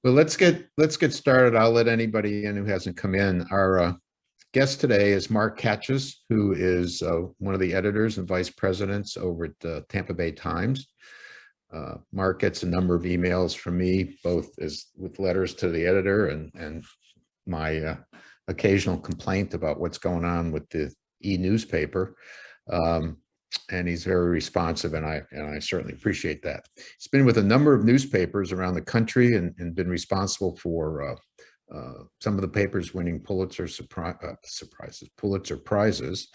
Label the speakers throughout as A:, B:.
A: Well, let's get started. I'll let anybody in who hasn't come in. Our guest today is Mark Katches, who is one of the editors and vice presidents over at the Tampa Bay Times. Mark gets a number of emails from me, both as with letters to the editor and my occasional complaint about what's going on with the e-newspaper. And he's very responsive, and I certainly appreciate that. He's been with a number of newspapers around the country and been responsible for some of the papers winning Pulitzer prizes.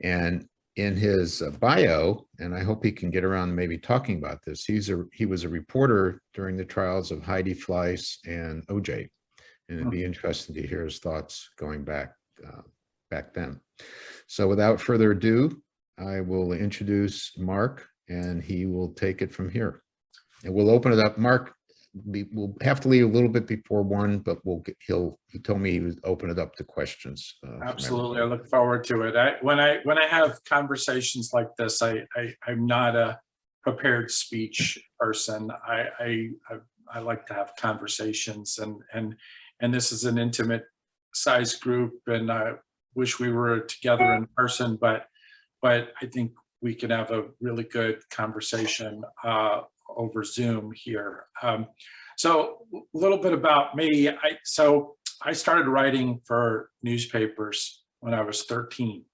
A: And in his bio, and I hope he can get around to maybe talking about this, he was a reporter during the trials of Heidi Fleiss and OJ, and it'd be interesting to hear his thoughts going back then. So without further ado, I will introduce Mark, and he will take it from here. And we'll open it up. Mark, we'll have to leave a little bit before 1, but he told me he would open it up to questions.
B: Absolutely, I look forward to it. When I have conversations like this, I'm not a prepared speech person. I like to have conversations, and this is an intimate size group, and I wish we were together in person, but I think we can have a really good conversation over Zoom here. So a little bit about me. I started writing for newspapers when I was 13.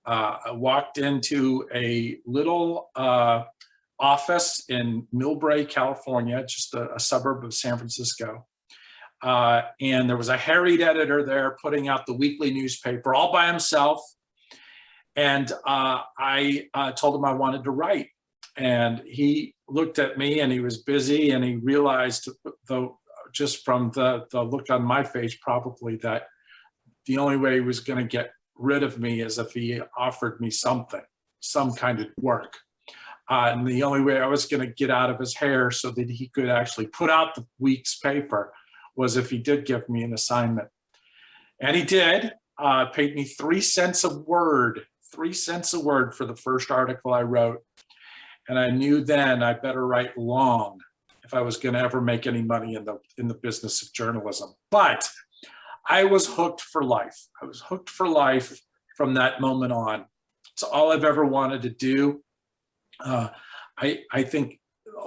B: I walked into a little office in Millbrae, California, just a suburb of San Francisco. And there was a harried editor there putting out the weekly newspaper all by himself. And I told him I wanted to write. And he looked at me, and he was busy, and he realized, though, just from the look on my face, probably that the only way he was going to get rid of me is if he offered me some kind of work. And the only way I was going to get out of his hair so that he could actually put out the week's paper was if he did give me an assignment. And he did. Paid me 3 cents a word. 3 cents a word for the first article I wrote. And I knew then I better write long if I was going to ever make any money in the business of journalism. But I was hooked for life. I was hooked for life from that moment on. It's all I've ever wanted to do. I think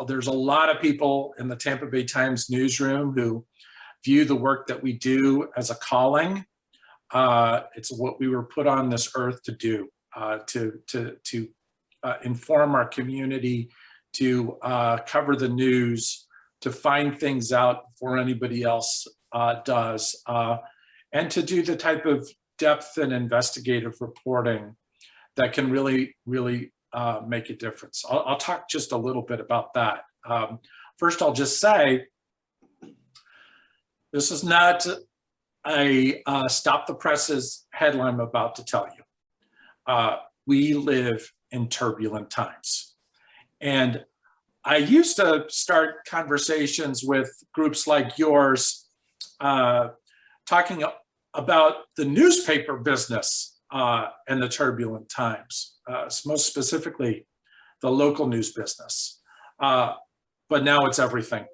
B: there's a lot of people in the Tampa Bay Times newsroom who view the work that we do as a calling. It's what we were put on this earth to do, to inform our community, to cover the news, to find things out before anybody else does, and to do the type of depth and investigative reporting that can really, really make a difference. I'll talk just a little bit about that. First, I'll just say, this is not a stop the presses headline I'm about to tell you. We live in turbulent times. And I used to start conversations with groups like yours talking about the newspaper business and the turbulent times, most specifically the local news business. But now it's everything.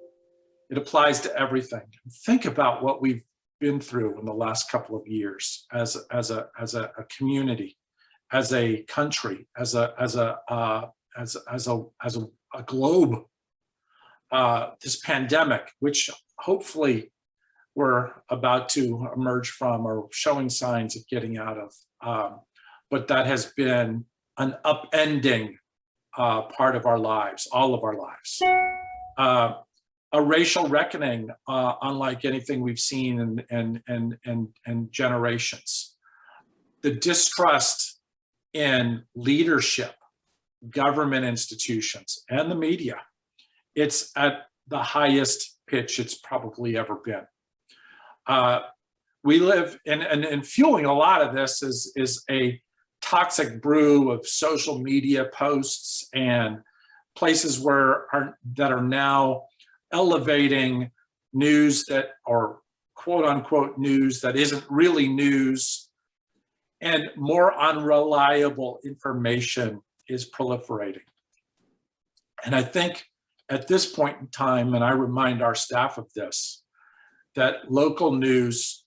B: It applies to everything. Think about what we've been through in the last couple of years as a community, as a country, as a globe. This pandemic, which hopefully we're about to emerge from or showing signs of getting out of, but that has been an upending part of our lives, all of our lives. A racial reckoning unlike anything we've seen in generations. The distrust in leadership, government institutions, and the media. It's at the highest pitch it's probably ever been. We live, and fueling a lot of this is a toxic brew of social media posts and places that are now elevating news that, or quote unquote news that isn't really news, and more unreliable information is proliferating. And I think at this point in time, and I remind our staff of this, that local news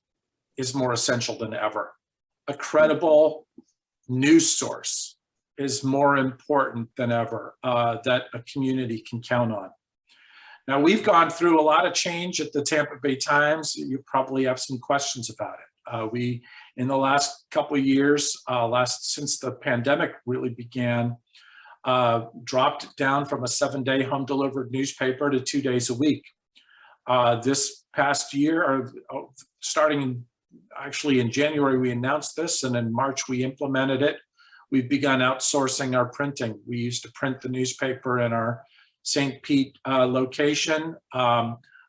B: is more essential than ever. A credible news source is more important than ever, that a community can count on. Now, we've gone through a lot of change at the Tampa Bay Times. You probably have some questions about it. We, in the last couple of years, since the pandemic really began, dropped down from a 7-day home delivered newspaper to 2 days a week. This past year, or starting actually in January, we announced this, and in March we implemented it. We've begun outsourcing our printing. We used to print the newspaper in our St. Pete location.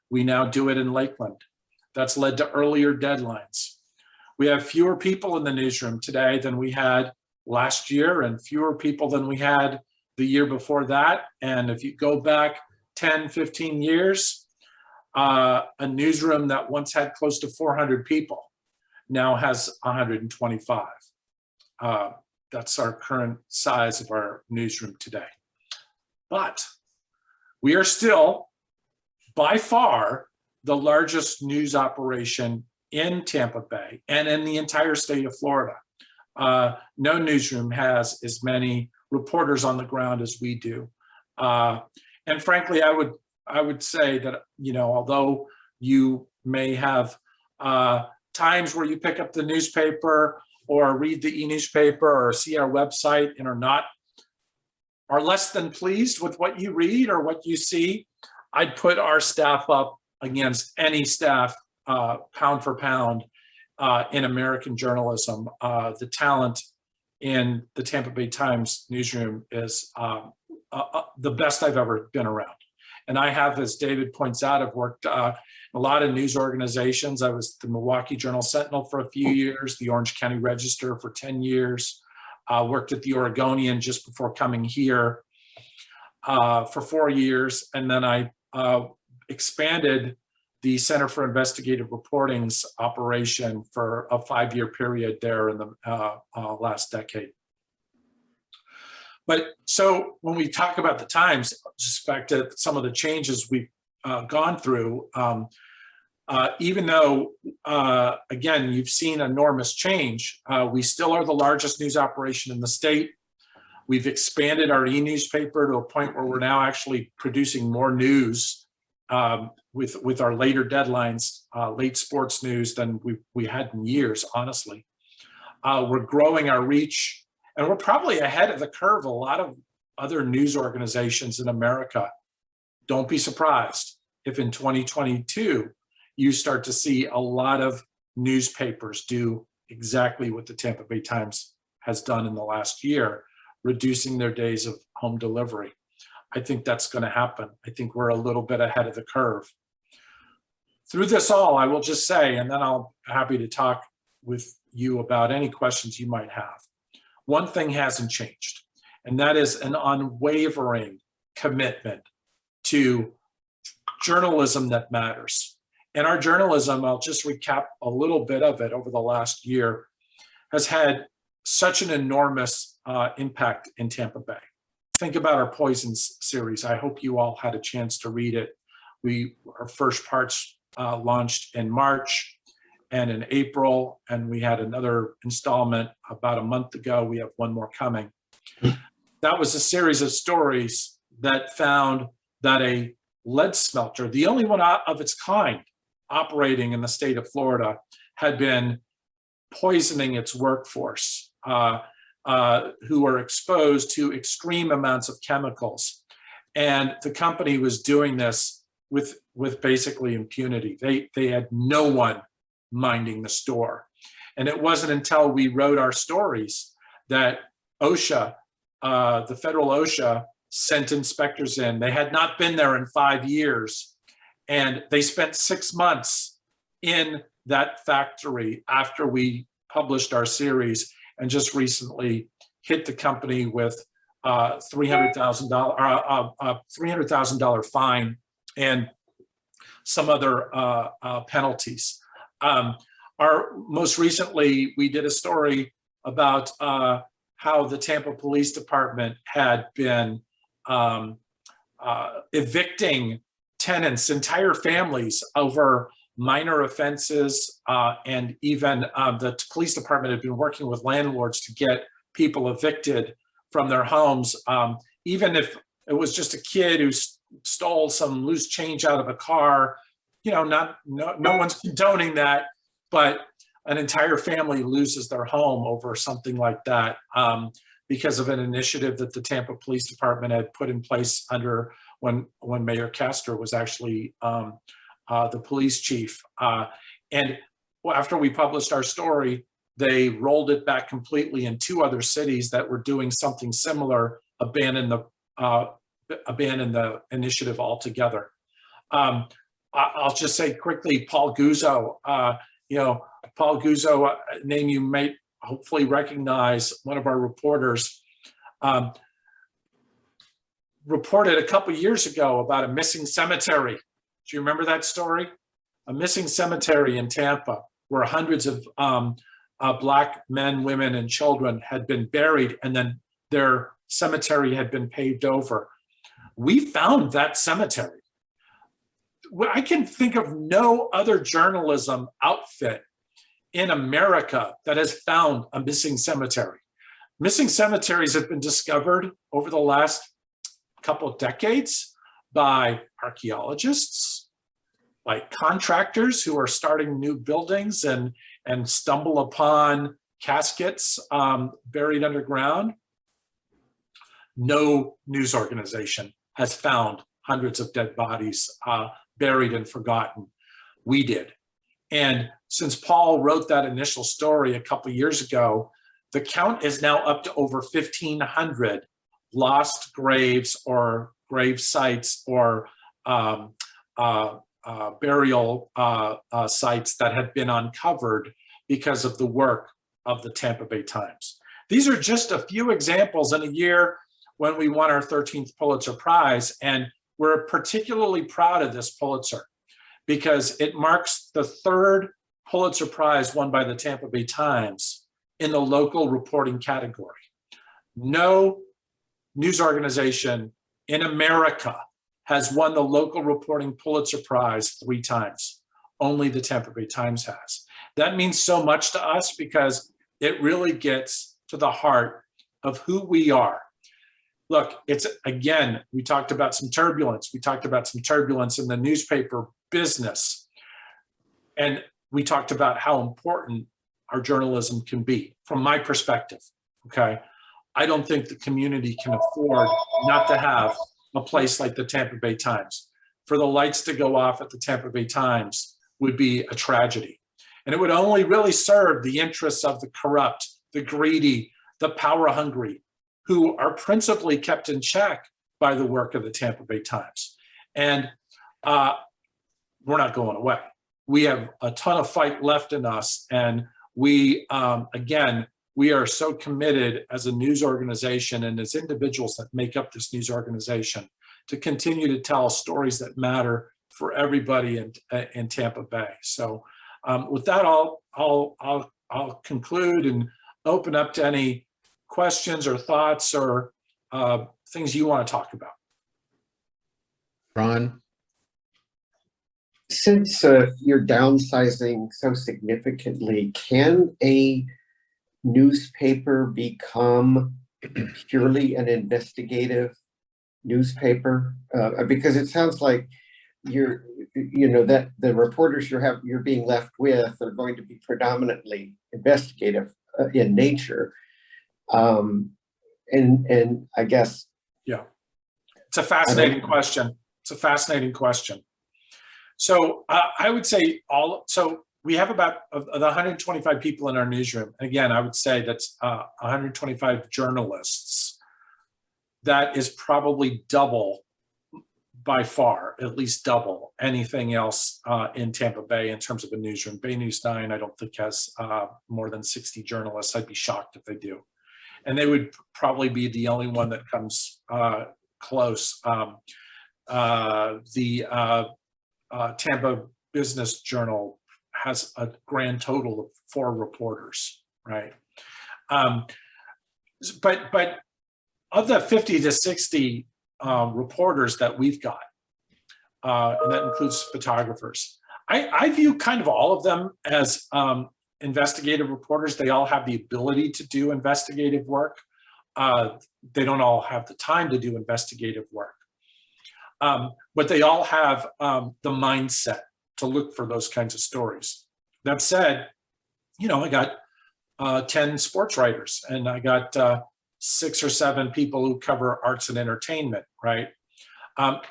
B: We now do it in Lakeland. That's led to earlier deadlines. We have fewer people in the newsroom today than we had last year, and fewer people than we had the year before that. And if you go back 10, 15 years, a newsroom that once had close to 400 people now has 125. That's our current size of our newsroom today. But we are still, by far, the largest news operation in Tampa Bay and in the entire state of Florida. No newsroom has as many reporters on the ground as we do. And frankly, I would say that, you know, although you may have times where you pick up the newspaper or read the e-newspaper or see our website and are less than pleased with what you read or what you see, I'd put our staff up against any staff pound for pound in American journalism. The talent in the Tampa Bay Times newsroom is the best I've ever been around. And I have, as David points out, I've worked a lot of news organizations. I was the Milwaukee Journal-Sentinel for a few years, the Orange County Register for 10 years, worked at the Oregonian just before coming here for 4 years. And then I expanded the Center for Investigative Reporting's operation for a 5-year period there in the last decade. But so when we talk about the Times, just back to some of the changes we've gone through, even though, again, you've seen enormous change, we still are the largest news operation in the state. We've expanded our e-newspaper to a point where we're now actually producing more news with our later deadlines, late sports news than we had in years, honestly. We're growing our reach, and we're probably ahead of the curve. A lot of other news organizations in America. Don't be surprised if in 2022, you start to see a lot of newspapers do exactly what the Tampa Bay Times has done in the last year, reducing their days of home delivery. I think that's going to happen. I think we're a little bit ahead of the curve. Through this all, I will just say, and then I'll be happy to talk with you about any questions you might have. One thing hasn't changed, and that is an unwavering commitment to journalism that matters. And our journalism, I'll just recap a little bit of it over the last year, has had such an enormous impact in Tampa Bay. Think about our Poisons series. I hope you all had a chance to read it. Our first parts launched in March and in April, and we had another installment about a month ago. We have one more coming. That was a series of stories that found that a lead smelter, the only one of its kind operating in the state of Florida, had been poisoning its workforce, who were exposed to extreme amounts of chemicals. And the company was doing this with basically impunity. They had no one minding the store. And it wasn't until we wrote our stories that OSHA, the federal OSHA, sent inspectors in. They had not been there in 5 years. And they spent 6 months in that factory after we published our series, and just recently hit the company with $300,000 fine and some other penalties. Most recently, we did a story about how the Tampa Police Department had been evicting tenants, entire families over minor offenses, and even the police department had been working with landlords to get people evicted from their homes, even if it was just a kid who stole some loose change out of a car. You know, no one's condoning that, but an entire family loses their home over something like that, because of an initiative that the Tampa Police Department had put in place under when Mayor Castor was actually the police chief. And after we published our story, they rolled it back completely in 2 other cities that were doing something similar, abandon the initiative altogether. I'll just say quickly, Paul Guzzo, Paul Guzzo, a name you may hopefully recognize, one of our reporters, reported a couple years ago about a missing cemetery. Do you remember that story? A missing cemetery in Tampa where hundreds of Black men, women, and children had been buried, and then their cemetery had been paved over. We found that cemetery. I can think of no other journalism outfit in America that has found a missing cemetery. Missing cemeteries have been discovered over the last couple of decades by archaeologists, by contractors who are starting new buildings and stumble upon caskets buried underground. No news organization has found hundreds of dead bodies buried and forgotten. We did. And since Paul wrote that initial story a couple years ago, the count is now up to over 1,500 lost graves or grave sites or burial sites that have been uncovered because of the work of the Tampa Bay Times. These are just a few examples in a year when we won our 13th Pulitzer Prize, and we're particularly proud of this Pulitzer because it marks the 3rd Pulitzer Prize won by the Tampa Bay Times in the local reporting category. No news organization in America has won the local reporting Pulitzer Prize 3 times. Only the Tampa Bay Times has. That means so much to us because it really gets to the heart of who we are. Look, it's, again, we talked about some turbulence. We talked about some turbulence in the newspaper business. And we talked about how important our journalism can be from my perspective, okay? I don't think the community can afford not to have a place like the Tampa Bay Times. For the lights to go off at the Tampa Bay Times would be a tragedy. And it would only really serve the interests of the corrupt, the greedy, the power hungry, who are principally kept in check by the work of the Tampa Bay Times. And we're not going away. We have a ton of fight left in us. And we, again, we are so committed as a news organization and as individuals that make up this news organization to continue to tell stories that matter for everybody in Tampa Bay. So with that, I'll conclude and open up to any questions or thoughts or things you want to talk about.
A: Ron?
C: Since you're downsizing so significantly, can a newspaper become purely an investigative newspaper? Because it sounds like that the reporters you're being left with are going to be predominantly investigative in nature. And I guess.
B: Yeah, it's a fascinating question. It's a fascinating question. So I would say so we have about the 125 people in our newsroom. And again, I would say that's 125 journalists. That is probably double by far, at least double anything else in Tampa Bay in terms of a newsroom. Bay News 9, I don't think has more than 60 journalists. I'd be shocked if they do. And they would probably be the only one that comes close. The Tampa Business Journal has a grand total of 4 reporters, right? But of the 50 to 60 reporters that we've got, and that includes photographers. I view kind of all of them as investigative reporters. They all have the ability to do investigative work. They don't all have the time to do investigative work, but they all have the mindset to look for those kinds of stories. That said, you know, I got 10 sports writers, and I got 6 or 7 people who cover arts and entertainment, right?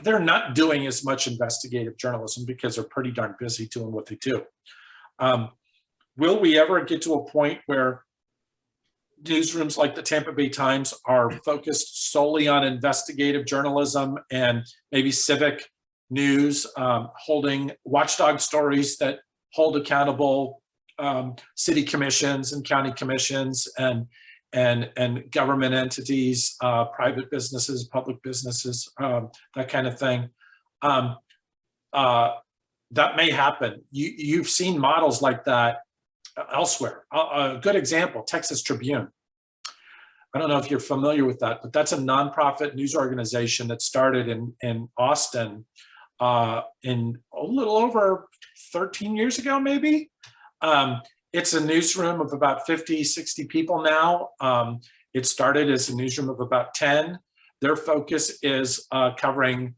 B: They're not doing as much investigative journalism because they're pretty darn busy doing what they do. Will we ever get to a point where newsrooms like the Tampa Bay Times are focused solely on investigative journalism and maybe civic news, holding watchdog stories that hold accountable city commissions and county commissions and government entities, private businesses, public businesses, that kind of thing. That may happen. You've seen models like that elsewhere. A good example, Texas Tribune. I don't know if you're familiar with that, but that's a nonprofit news organization that started in Austin in a little over 13 years ago, maybe. It's a newsroom of about 50, 60 people now. It started as a newsroom of about 10. Their focus is covering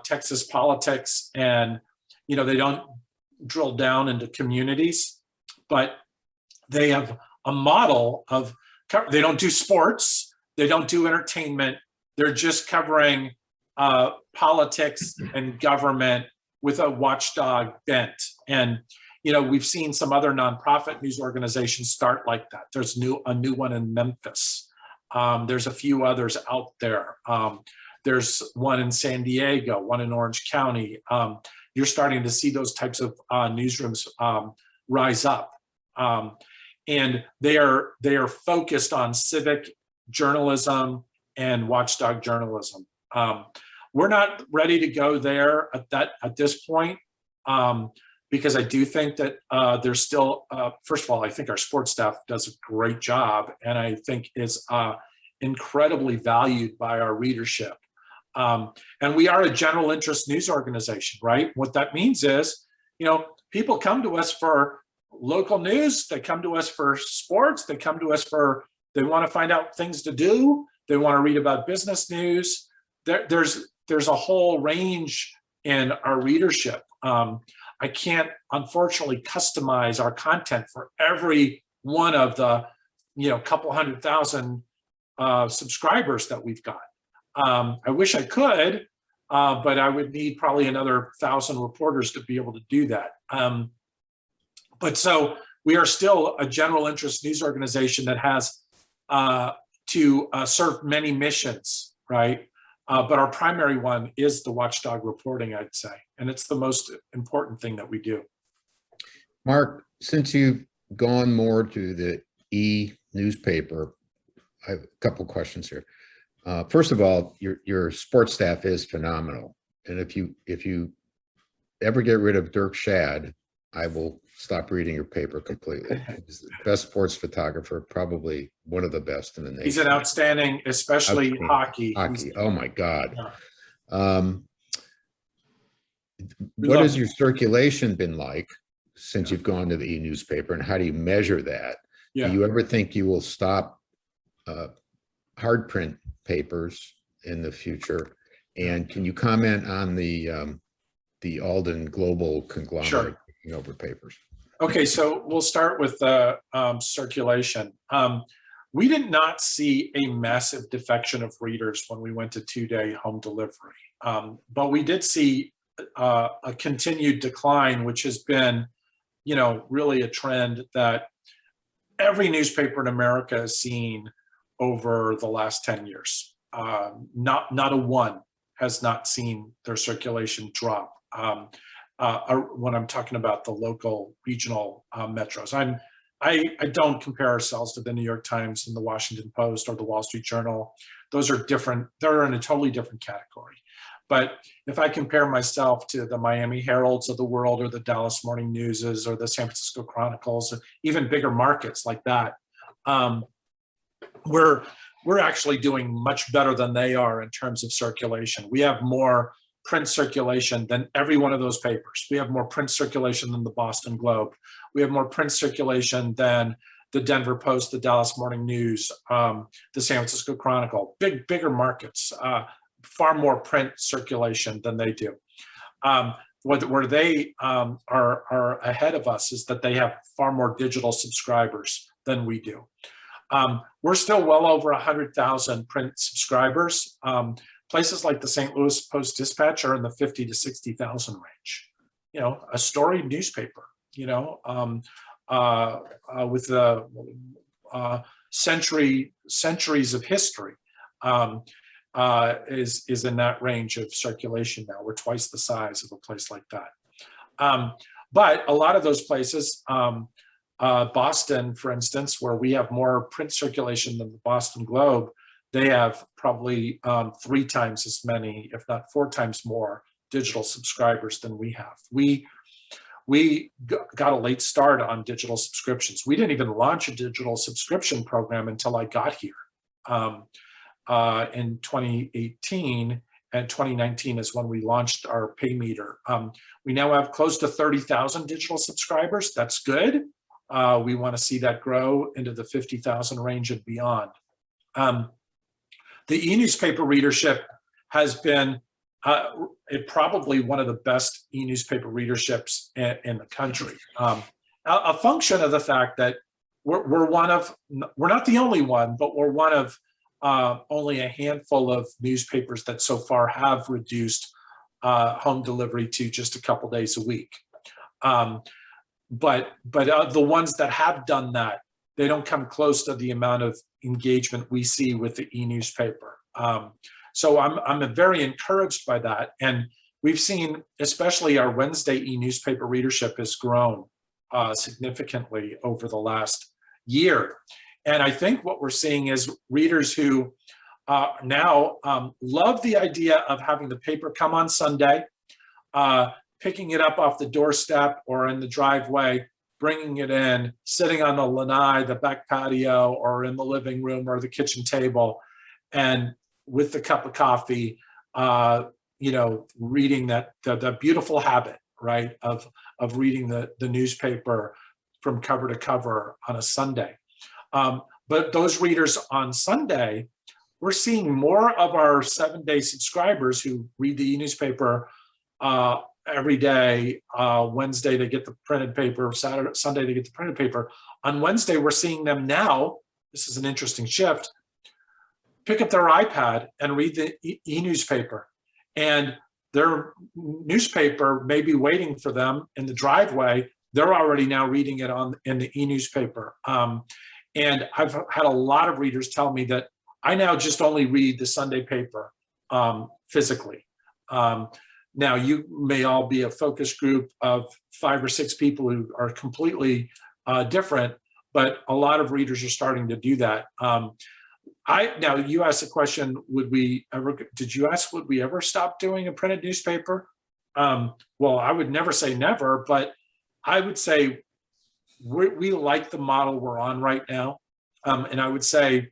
B: Texas politics, and you know, they don't drill down into communities, but they have a model of, they don't do sports, they don't do entertainment, they're just covering politics and government with a watchdog bent. And you know, we've seen some other nonprofit news organizations start like that. There's a new one in Memphis. There's a few others out there. There's one in San Diego, one in Orange County. You're starting to see those types of newsrooms rise up. And they are focused on civic journalism and watchdog journalism. We're not ready to go there at this point. Because I do think that there's still, first of all, I think our sports staff does a great job, and I think is incredibly valued by our readership. And we are a general interest news organization, right? What that means is, you know, people come to us for local news, they come to us for sports, they come to us for, they want to find out things to do, they want to read about business news. There's a whole range in our readership. I can't, unfortunately, customize our content for every one of the, you know, couple 100,000 subscribers that we've got. I wish I could, but I would need probably another 1,000 reporters to be able to do that. But so we are still a general interest news organization that has to serve many missions, right? But our primary one is the watchdog reporting, I'd say, and it's the most important thing that we do.
A: Mark, since you've gone more to the e-newspaper, I have a couple questions here. First of all, your sports staff is phenomenal, and if you ever get rid of Dirk Shad, I will stop reading your paper completely. He's the best sports photographer, probably one of the best in the nation.
B: He's an outstanding, especially hockey.
A: Oh my God.
B: Yeah.
A: What has your circulation been like since you've gone to the e-newspaper, and how do you measure that?
B: Yeah.
A: Do you ever think you will stop hard print papers in the future? And can you comment on the Alden global conglomerate taking over papers?
B: Okay, so we'll start with the circulation. We did not see a massive defection of readers when we went to 2-day home delivery, but we did see a continued decline, which has been, you know, really a trend that every newspaper in America has seen over the last 10 years. Not a one has not seen their circulation drop. When I'm talking about the local regional metros. I don't compare ourselves to the New York Times and the Washington Post or the Wall Street Journal. Those are different, they're in a totally different category. But if I compare myself to the Miami Heralds of the world, or the Dallas Morning Newses, or the San Francisco Chronicles, or even bigger markets like that, we're we're actually doing much better than they are in terms of circulation. We have more print circulation than every one of those papers. We have more print circulation than the Boston Globe. We have more print circulation than the Denver Post, the Dallas Morning News, the San Francisco Chronicle, bigger markets, far more print circulation than they do. Where they are ahead of us is that they have far more digital subscribers than we do. We're still well over 100,000 print subscribers. Places like the St. Louis Post-Dispatch are in the 50 to 60,000 range. You know, a storied newspaper, you know, with the centuries of history, is in that range of circulation now. We're twice the size of a place like that. But a lot of those places, Boston, for instance, where we have more print circulation than the Boston Globe, they have probably 3 times as many, if not 4 times more, digital subscribers than we have. We got a late start on digital subscriptions. We didn't even launch a digital subscription program until I got here in 2018, and 2019 is when we launched our pay meter. We now have close to 30,000 digital subscribers. That's good. We want to see that grow into the 50,000 range and beyond. The e-newspaper readership has been probably one of the best e-newspaper readerships in the country. A function of the fact that we're not the only one, but we're one of only a handful of newspapers that so far have reduced home delivery to just a couple days a week. But the ones that have done that, they don't come close to the amount of engagement we see with the e-newspaper. So I'm very encouraged by that. And we've seen, especially our Wednesday e-newspaper readership has grown significantly over the last year. And I think what we're seeing is readers who now love the idea of having the paper come on Sunday, picking it up off the doorstep or in the driveway, bringing it in, sitting on the lanai, the back patio, or in the living room or the kitchen table, and with the cup of coffee, you know, reading that beautiful habit, right, of reading the newspaper from cover to cover on a Sunday. But those readers on Sunday, we're seeing more of our 7-day subscribers who read the e-newspaper every day. Wednesday they get the printed paper, Sunday they get the printed paper. On Wednesday, we're seeing them now, this is an interesting shift, pick up their iPad and read the e-newspaper. And their newspaper may be waiting for them in the driveway. They're already now reading it in the e-newspaper. And I've had a lot of readers tell me that I now just only read the Sunday paper physically. Now, you may all be a focus group of 5 or 6 people who are completely different, but a lot of readers are starting to do that. Now, you asked the question, did you ask, would we ever stop doing a printed newspaper? Well, I would never say never, but I would say we like the model we're on right now. And I would say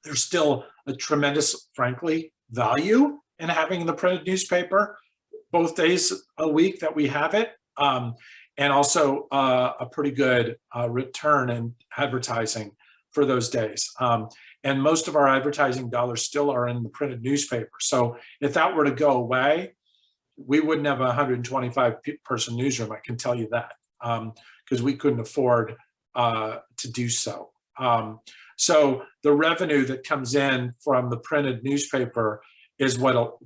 B: there's still a tremendous, frankly, value in having the printed newspaper both days a week that we have it, and also a pretty good return in advertising for those days. And most of our advertising dollars still are in the printed newspaper. So if that were to go away, we wouldn't have a 125-person newsroom, I can tell you that, because we couldn't afford to do so. So the revenue that comes in from the printed newspaper is what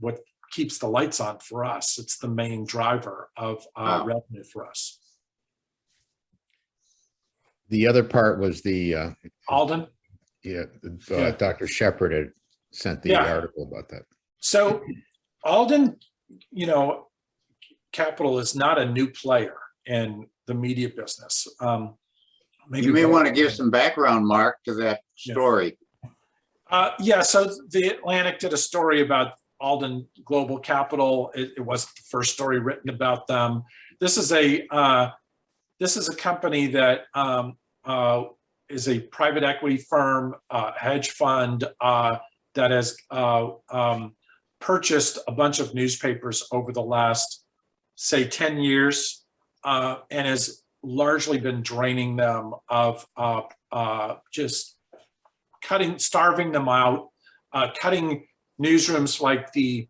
B: keeps the lights on for us. It's the main driver of revenue for us.
A: The other part was the
B: Alden?
A: Yeah, Dr. Shepard had sent the article about that.
B: So Alden, you know, Capital is not a new player in the media business. Maybe
D: you may want to give some background, Mark, to that story.
B: So the Atlantic did a story about Alden Global Capital. It wasn't the first story written about them. This is a company that is a private equity firm, hedge fund that has purchased a bunch of newspapers over the last, say, 10 years, and has largely been draining them of just starving them out, cutting newsrooms like the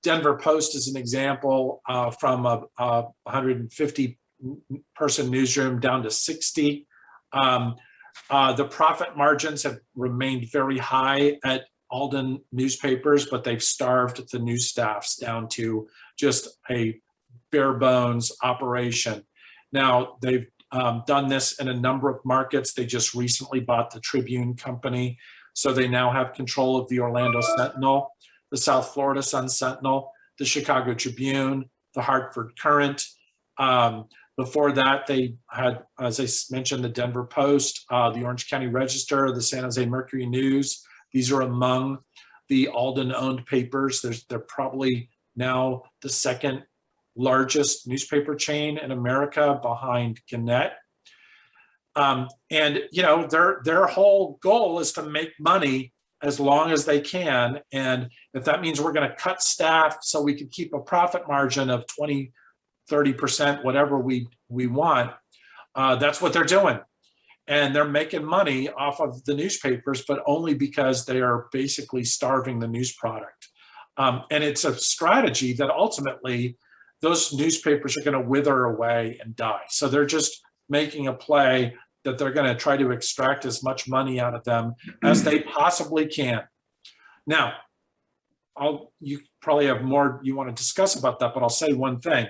B: Denver Post is an example, from a 150 person newsroom down to 60. The profit margins have remained very high at Alden newspapers, but they've starved the news staffs down to just a bare bones operation. Now, they've done this in a number of markets. They just recently bought the Tribune company, so they now have control of the Orlando Sentinel, the South Florida Sun Sentinel, the Chicago Tribune, the Hartford Courant. Before that, they had, as I mentioned, the Denver Post, the Orange County Register, the San Jose Mercury News. These are among the Alden-owned papers. They're probably now the second largest newspaper chain in America behind Gannett. And you know, their whole goal is to make money as long as they can. And if that means we're going to cut staff so we can keep a profit margin of 20, 30%, whatever we want, that's what they're doing. And they're making money off of the newspapers, but only because they are basically starving the news product. And it's a strategy that ultimately those newspapers are going to wither away and die. So they're just making a play that they're going to try to extract as much money out of them as they possibly can. Now, you probably have more you want to discuss about that, but I'll say one thing.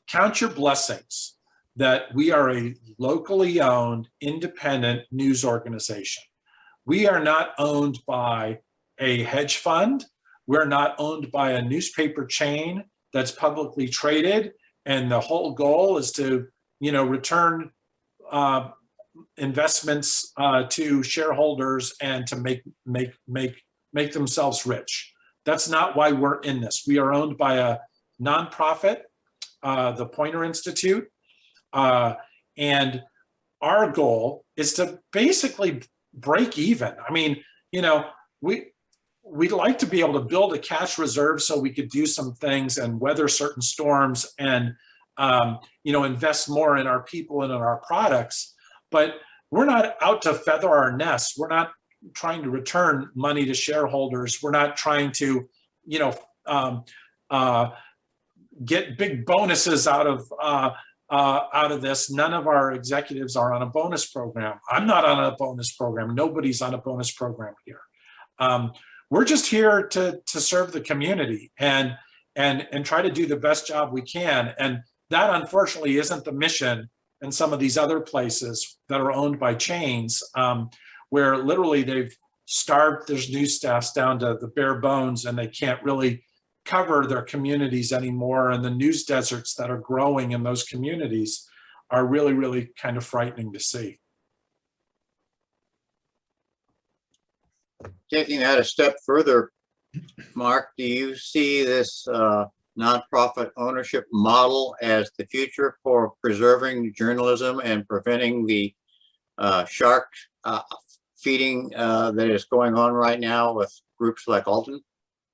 B: Count your blessings that we are a locally owned, independent news organization. We are not owned by a hedge fund. We're not owned by a newspaper chain that's publicly traded, and the whole goal is to, you know, return investments to shareholders and to make themselves rich. That's not why we're in this. We are owned by a nonprofit, the Poynter Institute, and our goal is to basically break even. I mean, you know, we'd like to be able to build a cash reserve so we could do some things and weather certain storms and, you know, invest more in our people and in our products. But we're not out to feather our nests. We're not trying to return money to shareholders. We're not trying to, you know, get big bonuses out of this. None of our executives are on a bonus program. I'm not on a bonus program. Nobody's on a bonus program here. We're just here to serve the community and try to do the best job we can. And that, unfortunately, isn't the mission in some of these other places that are owned by chains, where literally they've starved their news staffs down to the bare bones, and they can't really cover their communities anymore. And the news deserts that are growing in those communities are really, really kind of frightening to see.
D: Taking that a step further, Mark, do you see this nonprofit ownership model as the future for preserving journalism and preventing the shark feeding that is going on right now with groups like Alden?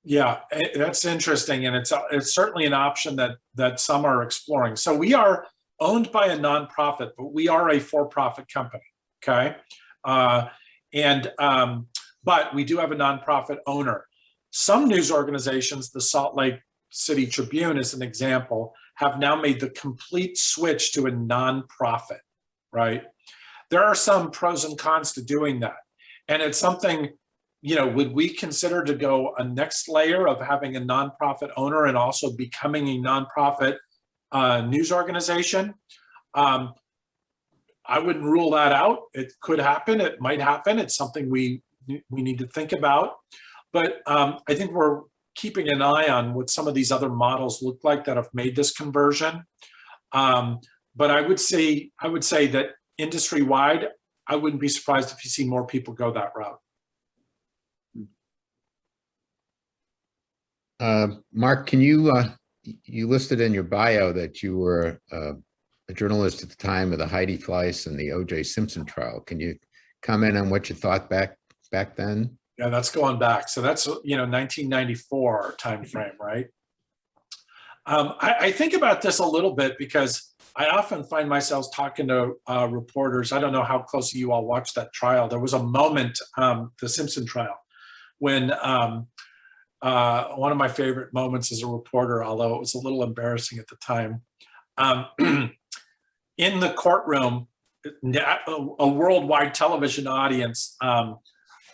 B: Yeah, that's interesting, and it's certainly an option that some are exploring. So we are owned by a nonprofit, but we are a for-profit company. Okay, but we do have a nonprofit owner. Some news organizations, the Salt Lake City Tribune is an example, have now made the complete switch to a nonprofit, right? There are some pros and cons to doing that. And it's something, you know, would we consider to go a next layer of having a nonprofit owner and also becoming a nonprofit news organization? I wouldn't rule that out. It could happen. It might happen. It's something we need to think about. But I think we're keeping an eye on what some of these other models look like that have made this conversion. But I would say that industry-wide, I wouldn't be surprised if you see more people go that route.
A: Mark, can you listed in your bio that you were a journalist at the time of the Heidi Fleiss and the O.J. Simpson trial. Can you comment on what you thought back then?
B: Yeah, that's going back. So that's, 1994 timeframe, right? I think about this a little bit because I often find myself talking to reporters. I don't know how closely you all watched that trial. There was a moment, the Simpson trial, when one of my favorite moments as a reporter, although it was a little embarrassing at the time, in the courtroom, a worldwide television audience,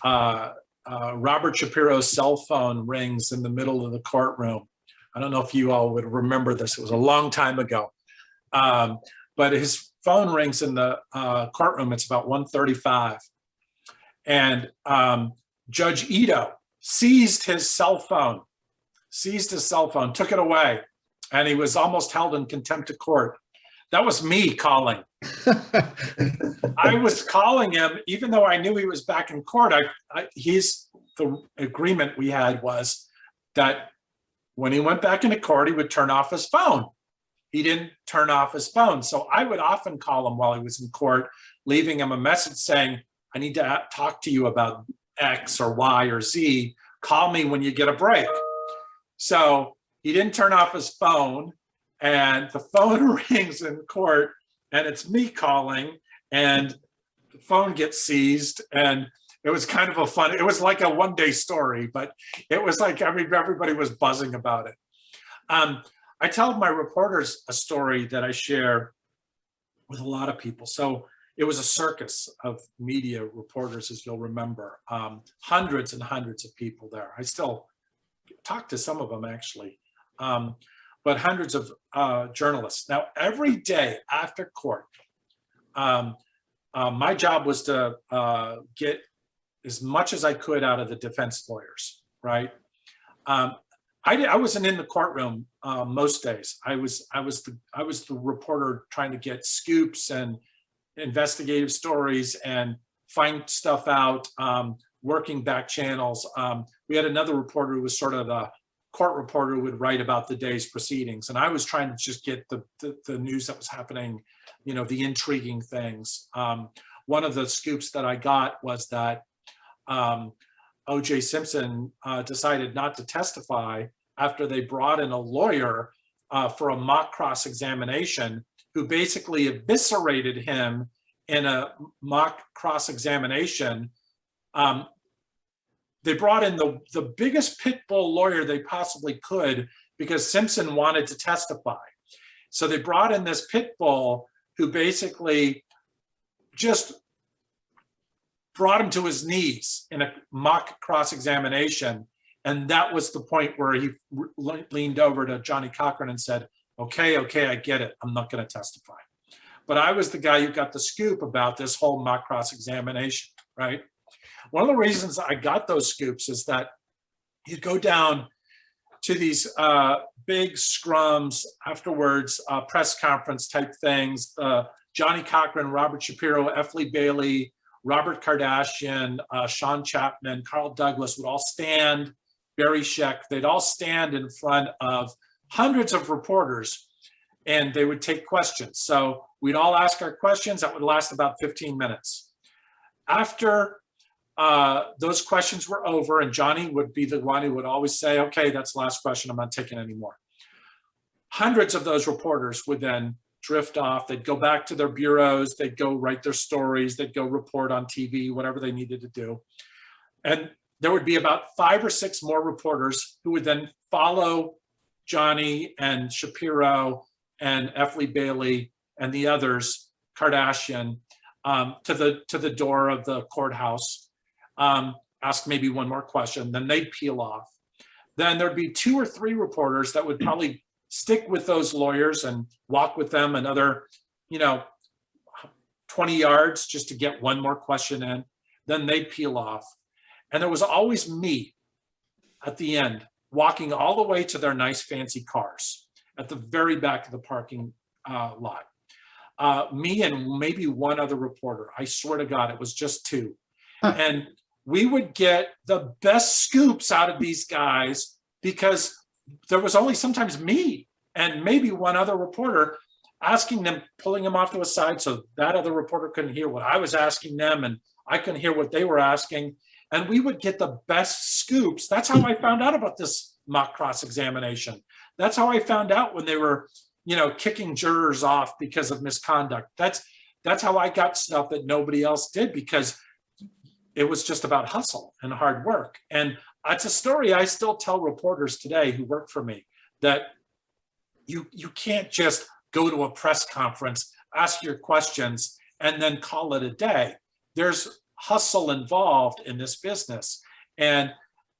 B: Robert Shapiro's cell phone rings in the middle of the courtroom. I don't know if you all would remember this. It was a long time ago. But his phone rings in the courtroom. It's about 1:35. And Judge Ito seized his cell phone, took it away, and he was almost held in contempt of court. That was me calling. I was calling him, even though I knew he was back in court. The agreement we had was that when he went back into court, he would turn off his phone. He didn't turn off his phone. So I would often call him while he was in court, leaving him a message saying, I need to talk to you about X or Y or Z. Call me when you get a break. So he didn't turn off his phone, and the phone rings in court, and it's me calling, and the phone gets seized. And it was kind of it was like a one-day story, but it was like everybody was buzzing about it. I tell my reporters a story that I share with a lot of people. So it was a circus of media reporters, as you'll remember, hundreds and hundreds of people there. I still talk to some of them, actually, but hundreds of journalists. Now, every day after court, my job was to get as much as I could out of the defense lawyers, right? I wasn't in the courtroom most days. I was the reporter trying to get scoops and investigative stories and find stuff out, working back channels. We had another reporter who was sort of the court reporter who would write about the day's proceedings, and I was trying to just get the news that was happening, the intriguing things. One of the scoops that I got was that O.J. Simpson decided not to testify after they brought in a lawyer for a mock cross-examination who basically eviscerated him in a mock cross-examination. They brought in the biggest pit bull lawyer they possibly could because Simpson wanted to testify. So they brought in this pit bull who basically just brought him to his knees in a mock cross-examination. And that was the point where he leaned over to Johnny Cochran and said, okay, I get it. I'm not going to testify. But I was the guy who got the scoop about this whole mock cross-examination, right? One of the reasons I got those scoops is that you go down to these big scrums afterwards, press conference type things. Johnny Cochran, Robert Shapiro, F. Lee Bailey, Robert Kardashian, Sean Chapman, Carl Douglas would all stand, Barry Scheck, they'd all stand in front of hundreds of reporters and they would take questions. So we'd all ask our questions. That would last about 15 minutes. After those questions were over, and Johnny would be the one who would always say, okay, that's the last question, I'm not taking any more. Hundreds of those reporters would then drift off. They'd go back to their bureaus, they'd go write their stories, they'd go report on TV, whatever they needed to do. And there would be about 5 or 6 more reporters who would then follow Johnny and Shapiro and F. Lee Bailey and the others, Kardashian, to the door of the courthouse, ask maybe one more question, then they'd peel off. Then there'd be 2 or 3 reporters that would probably stick with those lawyers and walk with them another, 20 yards just to get one more question in. Then they'd peel off. And there was always me at the end, walking all the way to their nice fancy cars at the very back of the parking lot. Me and maybe one other reporter. I swear to God, it was just 2. And we would get the best scoops out of these guys because there was only sometimes me and maybe one other reporter. asking them, pulling them off to a side so that other reporter couldn't hear what I was asking them, and I couldn't hear what they were asking. And we would get the best scoops. That's how I found out about this mock cross-examination. That's how I found out when they were, kicking jurors off because of misconduct. That's how I got stuff that nobody else did, because it was just about hustle and hard work. And it's a story I still tell reporters today who work for me, that you can't just go to a press conference, ask your questions, and then call it a day. There's hustle involved in this business. And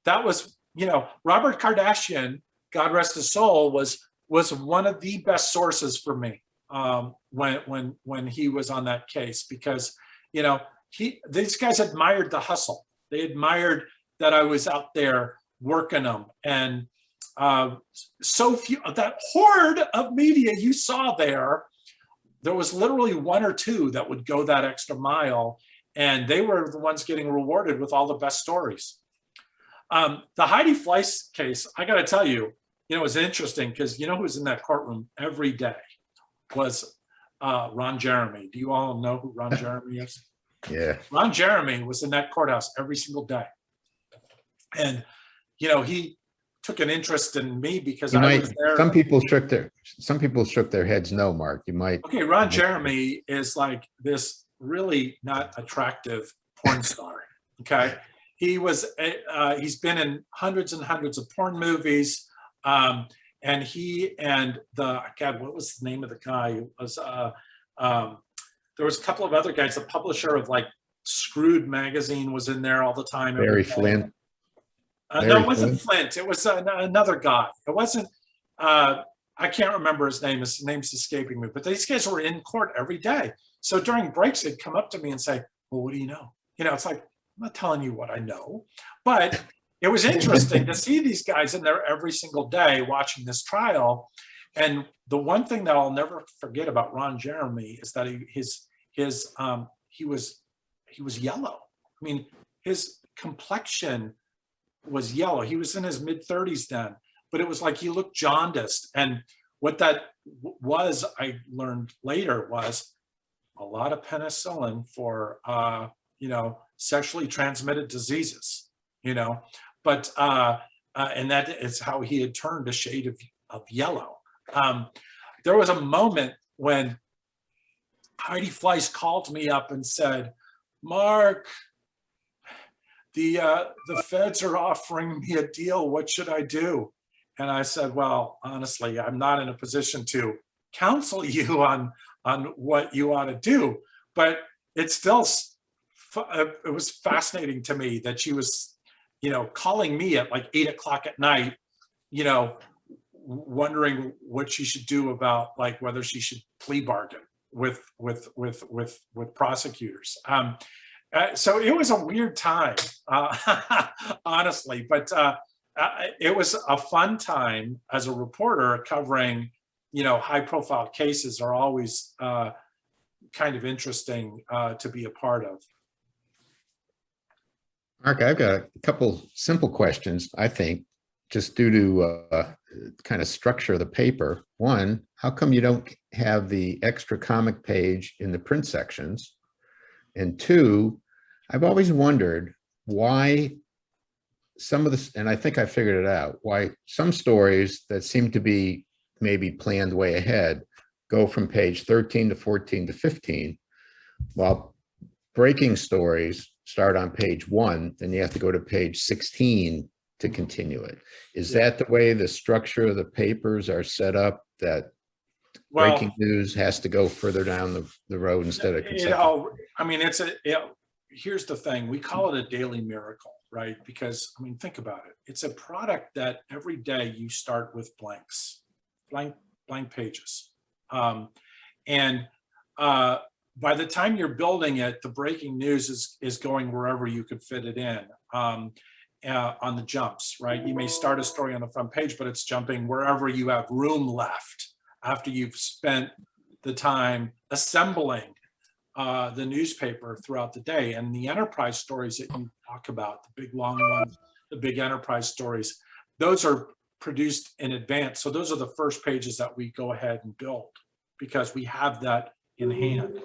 B: that was, Robert Kardashian, God rest his soul, was one of the best sources for me when he was on that case, because, these guys admired the hustle. They admired that I was out there working them. And so few, that horde of media you saw there was literally one or two that would go that extra mile, and they were the ones getting rewarded with all the best stories. The Heidi Fleiss case, I got to tell you, it was interesting because who was in that courtroom every day was Ron Jeremy. Do you all know who Ron Jeremy is?
A: Yeah.
B: Ron Jeremy was in that courthouse every single day. And, he took an interest in me because I was there.
A: Some people shook their heads no, Mark. You might.
B: Okay, Ron Jeremy is like this really not attractive porn star. Okay. He's been in hundreds and hundreds of porn movies. And he and what was the name of the guy? It was, there was a couple of other guys. The publisher of like Screwed magazine was in there all the time.
A: Barry Flint.
B: No, it wasn't Flint. It was another guy. It wasn't, I can't remember his name. His name's escaping me, but these guys were in court every day. So during breaks, they'd come up to me and say, well, what do you know? It's like, I'm not telling you what I know, but it was interesting to see these guys in there every single day watching this trial. And the one thing that I'll never forget about Ron Jeremy is that he was yellow. I mean, his complexion was yellow. He was in his mid-30s then, but it was like he looked jaundiced. And what that was, I learned later, was a lot of penicillin for sexually transmitted diseases. But and that is how he had turned a shade of yellow. There was a moment when Heidi Fleiss called me up and said, Mark, the feds are offering me a deal. What should I do? And I said, well, honestly, I'm not in a position to counsel you on what you ought to do. But it was fascinating to me that she was calling me at like 8 o'clock at night, wondering what she should do about like whether she should plea bargain with prosecutors. So it was a weird time, honestly, but it was a fun time as a reporter covering, high profile cases are always kind of interesting to be a part of.
A: Mark, I've got a couple simple questions, I think, just due to kind of structure of the paper. One, how come you don't have the extra comic page in the print sections? And two, I've always wondered why some of this, and I think I figured it out, why some stories that seem to be maybe planned way ahead go from page 13 to 14 to 15, while breaking stories start on page 1, then you have to go to page 16 to continue it. Is that the way the structure of the papers are set up, that breaking news has to go further down the road instead of consecutive?
B: I mean, here's the thing. We call it a daily miracle, right? Because, I mean, think about it. It's a product that every day you start with blank pages. By the time you're building it, the breaking news is going wherever you could fit it in on the jumps, right? You may start a story on the front page, but it's jumping wherever you have room left after you've spent the time assembling the newspaper throughout the day. And the enterprise stories that you talk about, the big long ones, the big enterprise stories, those are produced in advance. So those are the first pages that we go ahead and build. because we have that in hand.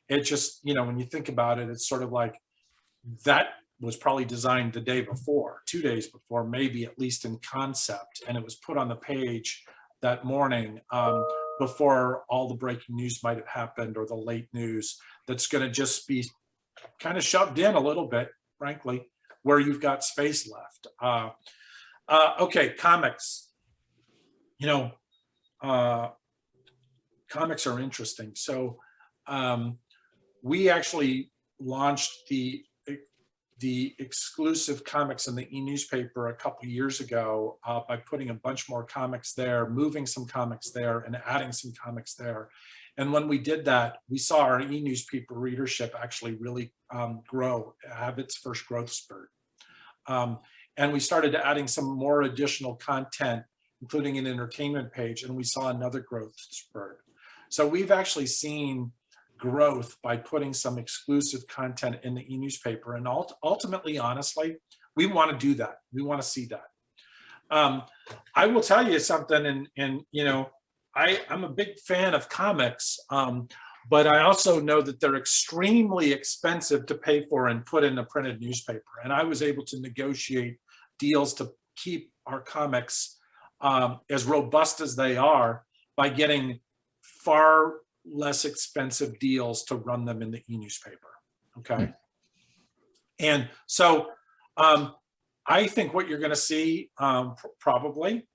B: It just, when you think about it, it's sort of like that was probably designed the day before, 2 days before, maybe at least in concept. And it was put on the page that morning before all the breaking news might have happened or the late news that's going to just be kind of shoved in a little bit, frankly, where you've got space left. Okay, comics. Comics are interesting. So we actually launched the exclusive comics in the e-newspaper a couple years ago by putting a bunch more comics there, moving some comics there, and adding some comics there. And when we did that, we saw our e-newspaper readership actually really grow, have its first growth spurt. And we started adding some more additional content, including an entertainment page, and we saw another growth spurt. So we've actually seen growth by putting some exclusive content in the e-newspaper. And ultimately, honestly, we want to do that. We want to see that. I will tell you something, and I'm a big fan of comics, but I also know that they're extremely expensive to pay for and put in a printed newspaper. And I was able to negotiate deals to keep our comics as robust as they are by getting far less expensive deals to run them in the e-newspaper. Okay. And so I think what you're going to see probably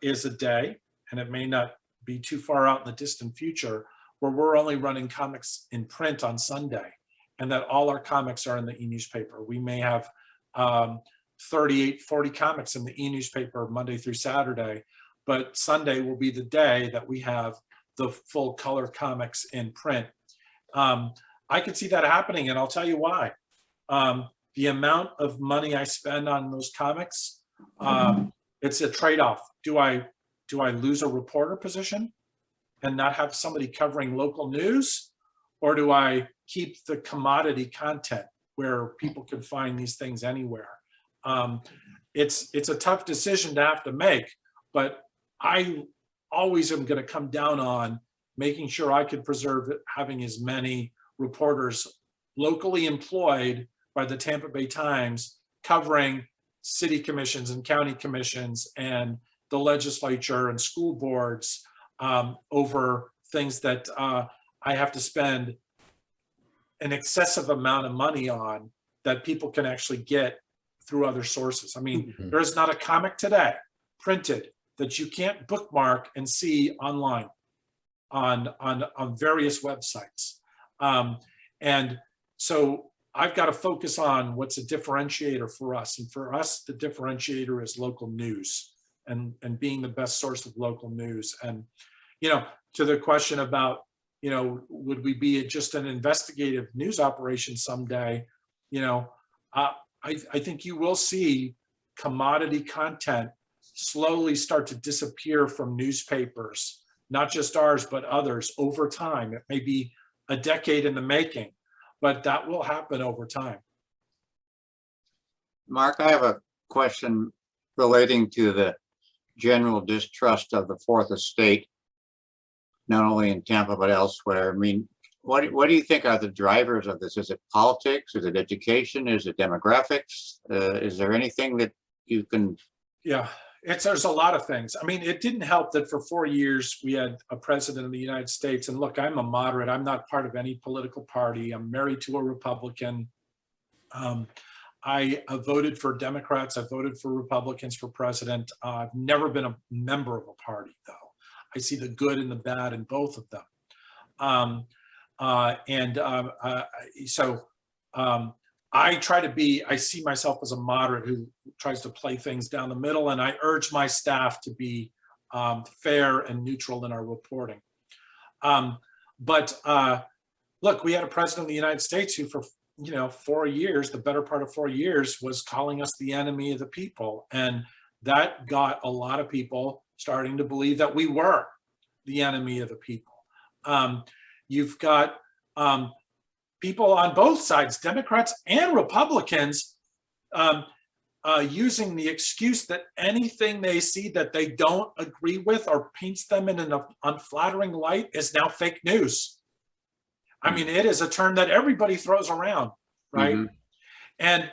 B: is a day, and it may not be too far out in the distant future, where we're only running comics in print on Sunday, and that all our comics are in the e-newspaper. We may have 38, 40 comics in the e-newspaper Monday through Saturday, but Sunday will be the day that we have the full color comics in print. I could see that happening, and I'll tell you why. The amount of money I spend on those comics, it's a trade-off. Do I lose a reporter position and not have somebody covering local news, or do I keep the commodity content where people can find these things anywhere? It's a tough decision to have to make, but I always am going to come down on making sure I could preserve having as many reporters locally employed by the Tampa Bay Times covering city commissions and county commissions and the legislature and school boards over things that I have to spend an excessive amount of money on that people can actually get through other sources. I mean, there is not a comic today printed that you can't bookmark and see online on various websites. And so I've got to focus on what's a differentiator for us. And for us, the differentiator is local news and being the best source of local news. And, to the question about, would we be just an investigative news operation someday? I think you will see commodity content slowly start to disappear from newspapers, not just ours, but others over time. It may be a decade in the making, but that will happen over time.
D: Mark, I have a question relating to the general distrust of the Fourth Estate, not only in Tampa, but elsewhere. I mean, what do you think are the drivers of this? Is it politics? Is it education? Is it demographics? Is there anything that you can?
B: Yeah, there's a lot of things. I mean, it didn't help that for 4 years we had a president of the United States. And look, I'm a moderate. I'm not part of any political party. I'm married to a Republican. I voted for Democrats. I voted for Republicans for president. I've never been a member of a party, though. I see the good and the bad in both of them. So I see myself as a moderate who tries to play things down the middle, and I urge my staff to be fair and neutral in our reporting. But look, we had a president of the United States who for 4 years, the better part of 4 years, was calling us the enemy of the people. And that got a lot of people starting to believe that we were the enemy of the people. You've got people on both sides, Democrats and Republicans, using the excuse that anything they see that they don't agree with or paints them in an unflattering light is now fake news. I mean, it is a term that everybody throws around, right?
D: Mhm.
B: And,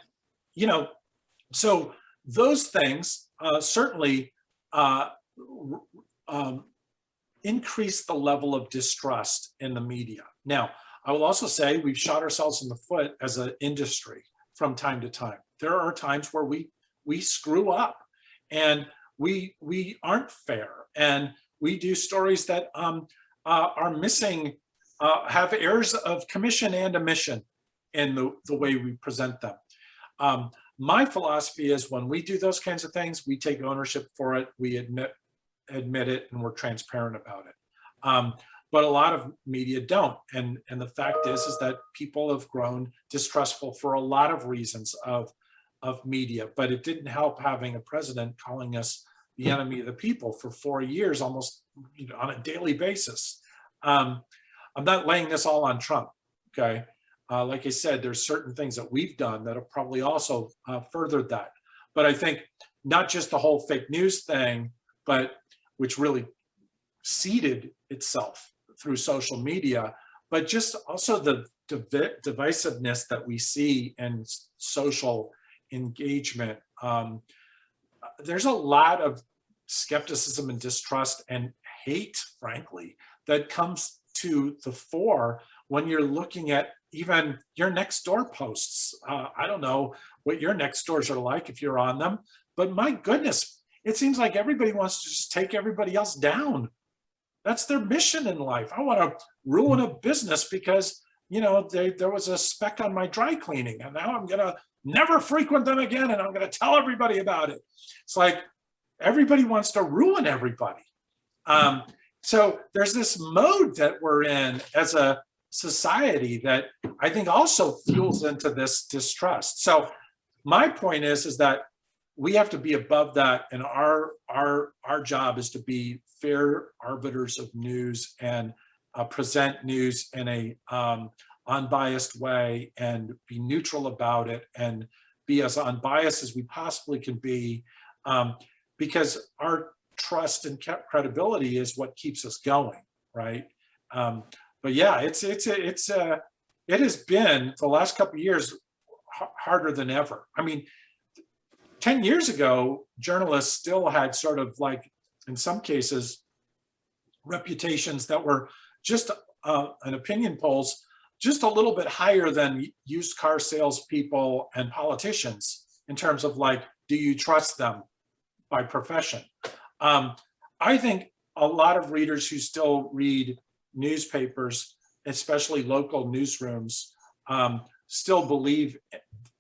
B: you know, so those things certainly increase the level of distrust in the media. Now, I will also say we've shot ourselves in the foot as an industry from time to time. There are times where we screw up and we aren't fair, and we do stories that are missing, have errors of commission and omission in the way we present them. My philosophy is when we do those kinds of things, we take ownership for it, we admit it, and we're transparent about it. But a lot of media don't. And the fact is that people have grown distrustful for a lot of reasons of media, but it didn't help having a president calling us the enemy of the people for 4 years, almost on a daily basis. I'm not laying this all on Trump, okay? Like I said, there's certain things that we've done that have probably also furthered that. But I think not just the whole fake news thing, but which really seeded itself through social media, but just also the divisiveness that we see in social engagement. There's a lot of skepticism and distrust and hate, frankly, that comes to the fore when you're looking at even your next door posts. I don't know what your next doors are like if you're on them, but my goodness, it seems like everybody wants to just take everybody else down. That's their mission in life. I want to ruin a business because, you know, there was a speck on my dry cleaning and now I'm going to never frequent them again and I'm going to tell everybody about it. It's like everybody wants to ruin everybody. So there's this mode that we're in as a society that I think also fuels into this distrust. So my point is that we have to be above that, and our job is to be fair arbiters of news and present news in a unbiased way and be neutral about it and be as unbiased as we possibly can be, because our trust and credibility is what keeps us going, right? But yeah, it has been the last couple of years harder than ever. I mean, 10 years ago, journalists still had sort of like, in some cases, reputations that were just an opinion polls, just a little bit higher than used car salespeople and politicians in terms of like, do you trust them by profession? I think a lot of readers who still read newspapers, especially local newsrooms, still believe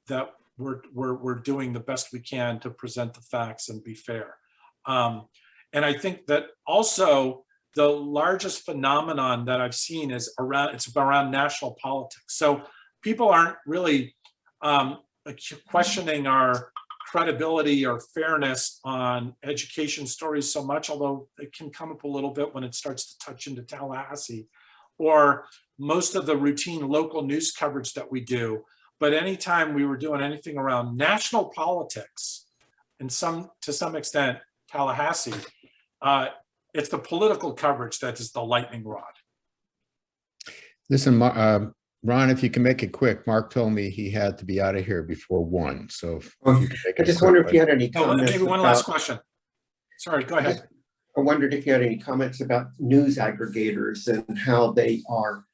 B: that we're doing the best we can to present the facts and be fair. And I think that also the largest phenomenon that I've seen is around national politics. So people aren't really questioning our credibility or fairness on education stories so much, although it can come up a little bit when it starts to touch into Tallahassee, or most of the routine local news coverage that we do. But anytime we were doing anything around national politics, and to some extent Tallahassee, it's the political coverage that is the lightning rod.
A: Listen, Ron, if you can make it quick, Mark told me he had to be out of here before 1. So if you can make
C: I
A: it
C: just
A: quick,
C: wonder if you had any comments.
B: Maybe one last question. Sorry, go ahead.
C: I wondered if you had any comments about news aggregators and how they are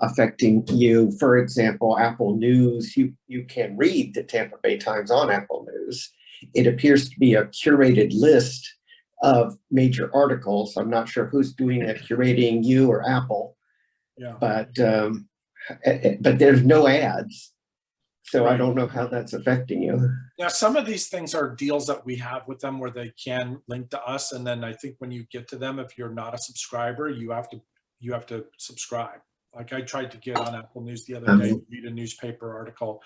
C: affecting you. For example, Apple News, you can read the Tampa Bay Times on Apple News. It appears to be a curated list of major articles. I'm not sure who's doing that curating, you or Apple.
B: Yeah.
C: But there's no ads. So
B: Right.
C: I don't know how that's affecting you.
B: Now, some of these things are deals that we have with them where they can link to us. And then I think when you get to them, if you're not a subscriber, you have to subscribe. Like I tried to get on Apple News the other day, read a newspaper article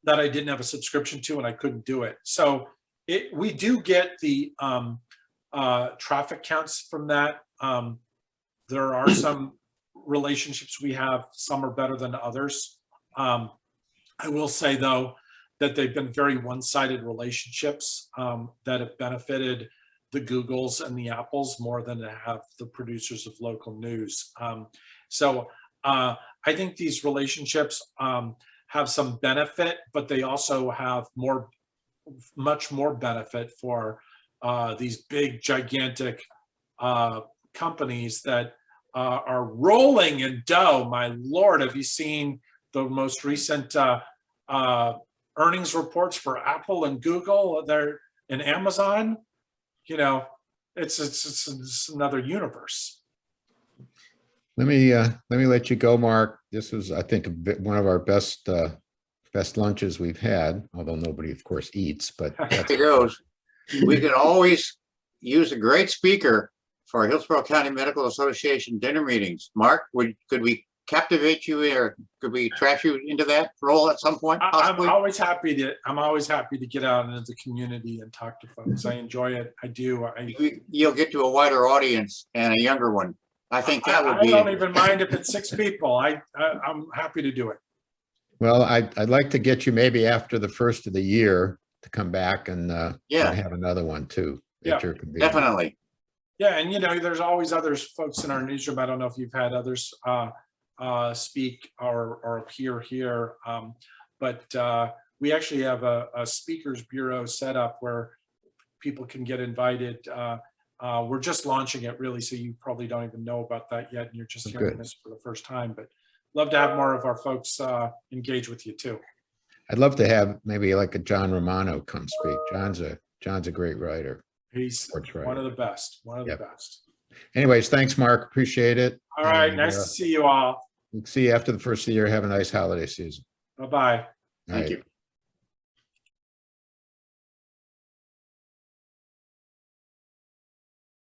B: that I didn't have a subscription to and I couldn't do it. So we do get the traffic counts from that. There are some relationships we have, some are better than others. I will say though, that they've been very one-sided relationships that have benefited the Googles and the Apples more than to have the producers of local news. So I think these relationships have some benefit, but they also have much more benefit for these big, gigantic companies that are rolling in dough. My Lord, have you seen the most recent earnings reports for Apple and Google? They're and Amazon. You know, it's another universe.
A: Let me let you go, Mark. This was, I think, one of our best lunches we've had, although nobody, of course, eats. But
D: There it goes. We could always use a great speaker for our Hillsborough County Medical Association dinner meetings. Mark, could we captivate you, or could we trap you into that role at some point?
B: I'm always happy to get out into the community and talk to folks. I enjoy it. I do.
D: You'll get to a wider audience and a younger one. I think that would be.
B: I don't even mind if it's 6 people. I'm happy to do it.
A: Well, I'd like to get you maybe after the first of the year to come back and have another one too.
B: Yeah,
D: definitely.
B: Yeah, and you know, there's always others folks in our newsroom. I don't know if you've had others speak or appear here, but we actually have a speakers bureau set up where people can get invited. We're just launching it, really, so you probably don't even know about that yet, and you're just hearing this for the first time. But love to have more of our folks engage with you too.
A: I'd love to have maybe like a John Romano come speak. John's a great writer.
B: He's one of the best. One of the best.
A: Anyways, thanks, Mark. Appreciate it.
B: All right, nice to see you all.
A: We'll see you after the first of the year. Have a nice holiday season.
B: Bye-bye.
D: Thank you.